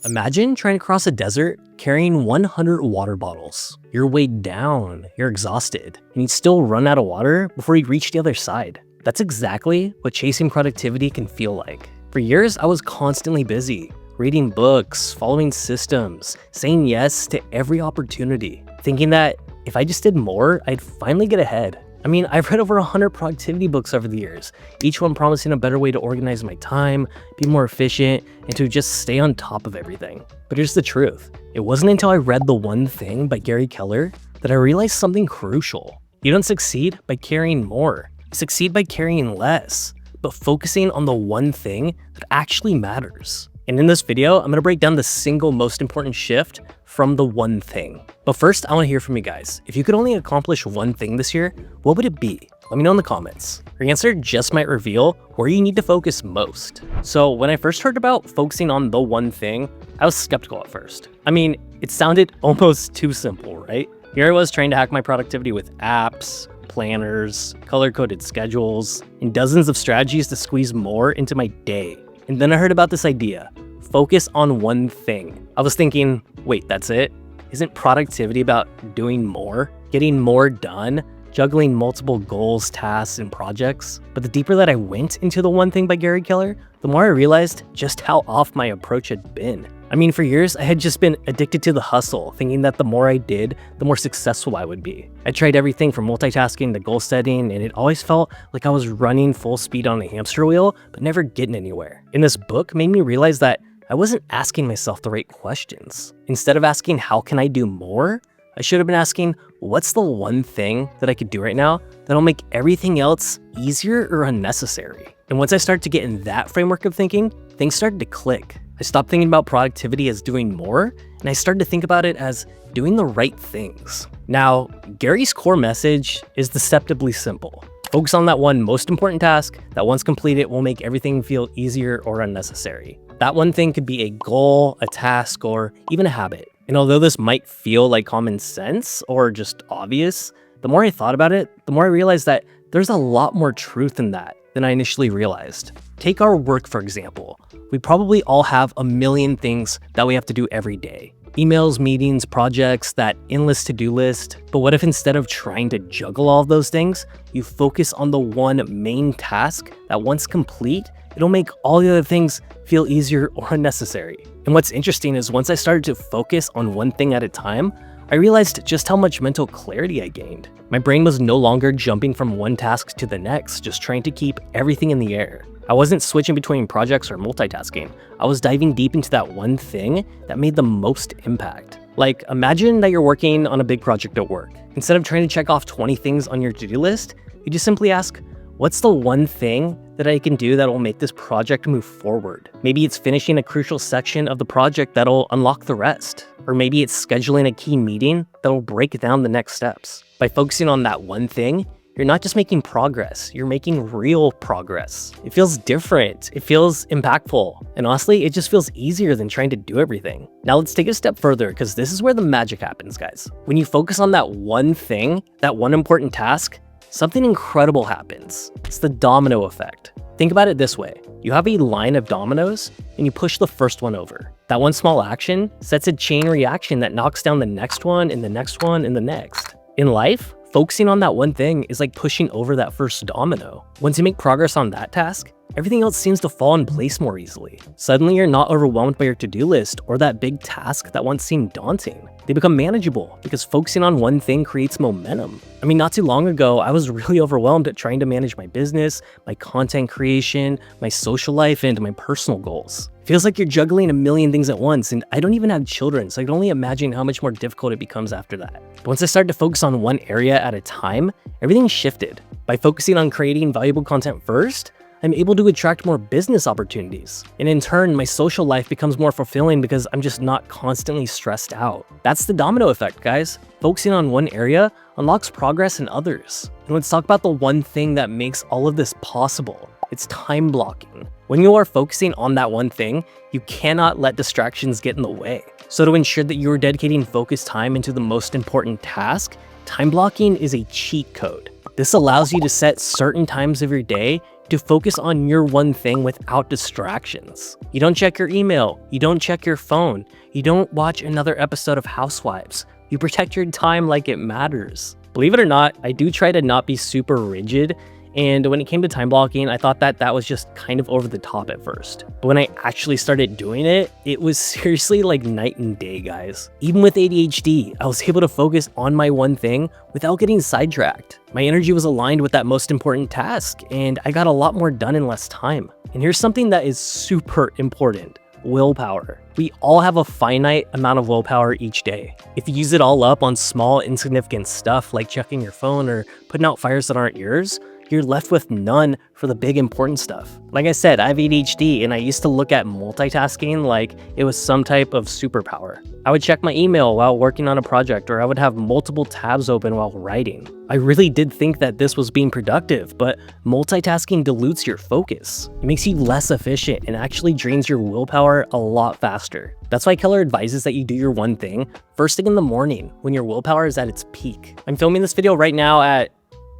Imagine trying to cross a desert carrying 100 water bottles. You're weighed down, you're exhausted, and you'd still run out of water before you reach the other side. That's exactly what chasing productivity can feel like. For years, I was constantly busy, reading books, following systems, saying yes to every opportunity, thinking that if I just did more, I'd finally get ahead. I mean, I've read over 100 productivity books over the years, each one promising a better way to organize my time, be more efficient, and to just stay on top of everything. But here's the truth. It wasn't until I read The One Thing by Gary Keller that I realized something crucial. You don't succeed by carrying more. You succeed by carrying less, but focusing on the one thing that actually matters. And in this video, I'm gonna break down the single most important shift from the one thing. But first, I wanna hear from you guys. If you could only accomplish one thing this year, what would it be? Let me know in the comments. Your answer just might reveal where you need to focus most. So when I first heard about focusing on the one thing, I was skeptical at first. I mean, it sounded almost too simple, right? Here I was trying to hack my productivity with apps, planners, color-coded schedules, and dozens of strategies to squeeze more into my day. And then I heard about this idea, focus on one thing. I was thinking, wait, that's it? Isn't productivity about doing more, getting more done, juggling multiple goals, tasks, and projects? But the deeper that I went into The One Thing by Gary Keller, the more I realized just how off my approach had been. I mean, for years, I had just been addicted to the hustle, thinking that the more I did, the more successful I would be. I tried everything from multitasking to goal setting, and it always felt like I was running full speed on a hamster wheel, but never getting anywhere. And this book made me realize that I wasn't asking myself the right questions. Instead of asking, how can I do more? I should have been asking, what's the one thing that I could do right now that'll make everything else easier or unnecessary? And once I started to get in that framework of thinking, things started to click. I stopped thinking about productivity as doing more, and I started to think about it as doing the right things. Now, Gary's core message is deceptively simple. Focus on that one most important task that once completed will make everything feel easier or unnecessary. That one thing could be a goal, a task, or even a habit. And although this might feel like common sense or just obvious, the more I thought about it, the more I realized that there's a lot more truth in that than I initially realized. Take our work, for example. We probably all have a million things that we have to do every day. Emails, meetings, projects, that endless to-do list. But what if instead of trying to juggle all of those things, you focus on the one main task that once complete, it'll make all the other things feel easier or unnecessary. And what's interesting is once I started to focus on one thing at a time, I realized just how much mental clarity I gained. My brain was no longer jumping from one task to the next, just trying to keep everything in the air. I wasn't switching between projects or multitasking. I was diving deep into that one thing that made the most impact. Like, imagine that you're working on a big project at work. Instead of trying to check off 20 things on your to-do list, you just simply ask, what's the one thing that I can do that will make this project move forward? Maybe it's finishing a crucial section of the project that'll unlock the rest. Or maybe it's scheduling a key meeting that'll break down the next steps. By focusing on that one thing, you're not just making progress, you're making real progress. It feels different, it feels impactful, and honestly, it just feels easier than trying to do everything. Now let's take it a step further, because this is where the magic happens, guys. When you focus on that one thing, that one important task, something incredible happens. It's the domino effect. Think about it this way. You have a line of dominoes, and you push the first one over. That one small action sets a chain reaction that knocks down the next one, and the next one, and the next. In life, focusing on that one thing is like pushing over that first domino. Once you make progress on that task, everything else seems to fall in place more easily. Suddenly, you're not overwhelmed by your to-do list or that big task that once seemed daunting. They become manageable because focusing on one thing creates momentum. I mean, not too long ago, I was really overwhelmed at trying to manage my business, my content creation, my social life, and my personal goals. It feels like you're juggling a million things at once, and I don't even have children, so I can only imagine how much more difficult it becomes after that. But once I started to focus on one area at a time, everything shifted. By focusing on creating valuable content first, I'm able to attract more business opportunities. And in turn, my social life becomes more fulfilling because I'm just not constantly stressed out. That's the domino effect, guys. Focusing on one area unlocks progress in others. And let's talk about the one thing that makes all of this possible. It's time blocking. When you are focusing on that one thing, you cannot let distractions get in the way. So to ensure that you are dedicating focused time into the most important task, time blocking is a cheat code. This allows you to set certain times of your day to focus on your one thing without distractions. You don't check your email, you don't check your phone, you don't watch another episode of Housewives. You protect your time like it matters. Believe it or not, I do try to not be super rigid, and when it came to time blocking, I thought that was just kind of over the top at first. But when I actually started doing it, it was seriously like night and day, guys. Even with ADHD, I was able to focus on my one thing without getting sidetracked. My energy was aligned with that most important task, and I got a lot more done in less time. And here's something that is super important: willpower. We all have a finite amount of willpower each day. If you use it all up on small, insignificant stuff like checking your phone or putting out fires that aren't yours, you're left with none for the big important stuff. Like I said, I have ADHD, and I used to look at multitasking like it was some type of superpower. I would check my email while working on a project, or I would have multiple tabs open while writing. I really did think that this was being productive, but multitasking dilutes your focus. It makes you less efficient and actually drains your willpower a lot faster. That's why Keller advises that you do your one thing first thing in the morning when your willpower is at its peak. I'm filming this video right now at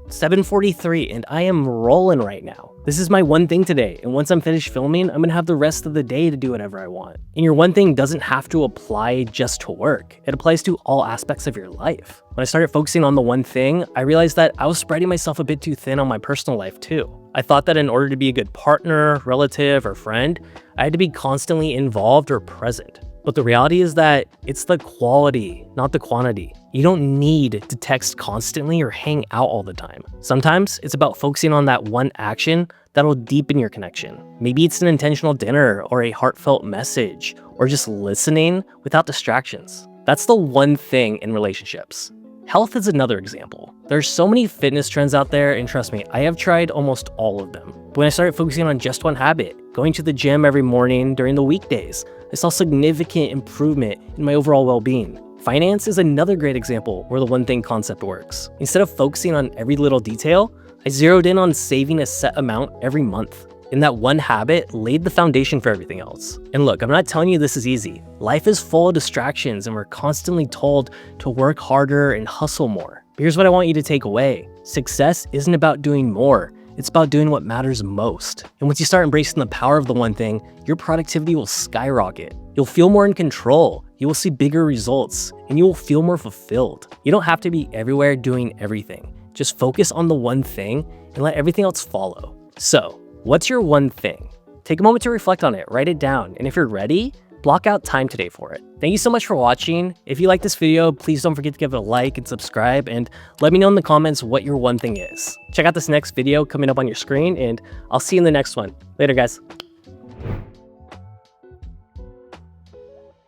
7:43, and I am rolling right now. This is my one thing today, and once I'm finished filming, I'm gonna have the rest of the day to do whatever I want. And your one thing doesn't have to apply just to work. It applies to all aspects of your life. When I started focusing on the one thing, I realized that I was spreading myself a bit too thin on my personal life too. I thought that in order to be a good partner, relative, or friend, I had to be constantly involved or present. But the reality is that it's the quality, not the quantity. You don't need to text constantly or hang out all the time. Sometimes it's about focusing on that one action that'll deepen your connection. Maybe it's an intentional dinner or a heartfelt message or just listening without distractions. That's the one thing in relationships. Health is another example. There's so many fitness trends out there, and trust me, I have tried almost all of them. But when I started focusing on just one habit, going to the gym every morning during the weekdays, I saw significant improvement in my overall well-being. Finance is another great example where the one thing concept works. Instead of focusing on every little detail, I zeroed in on saving a set amount every month. And that one habit laid the foundation for everything else. And look, I'm not telling you this is easy. Life is full of distractions, and we're constantly told to work harder and hustle more. But here's what I want you to take away. Success isn't about doing more. It's about doing what matters most. And once you start embracing the power of the one thing, your productivity will skyrocket. You'll feel more in control, you will see bigger results, and you will feel more fulfilled. You don't have to be everywhere doing everything. Just focus on the one thing and let everything else follow. So, what's your one thing? Take a moment to reflect on it, write it down, and if you're ready, block out time today for it. Thank you so much for watching. If you like this video, please don't forget to give it a like and subscribe, and let me know in the comments what your one thing is. Check out this next video coming up on your screen, and I'll see you in the next one. Later, guys.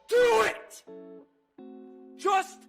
Do it! Just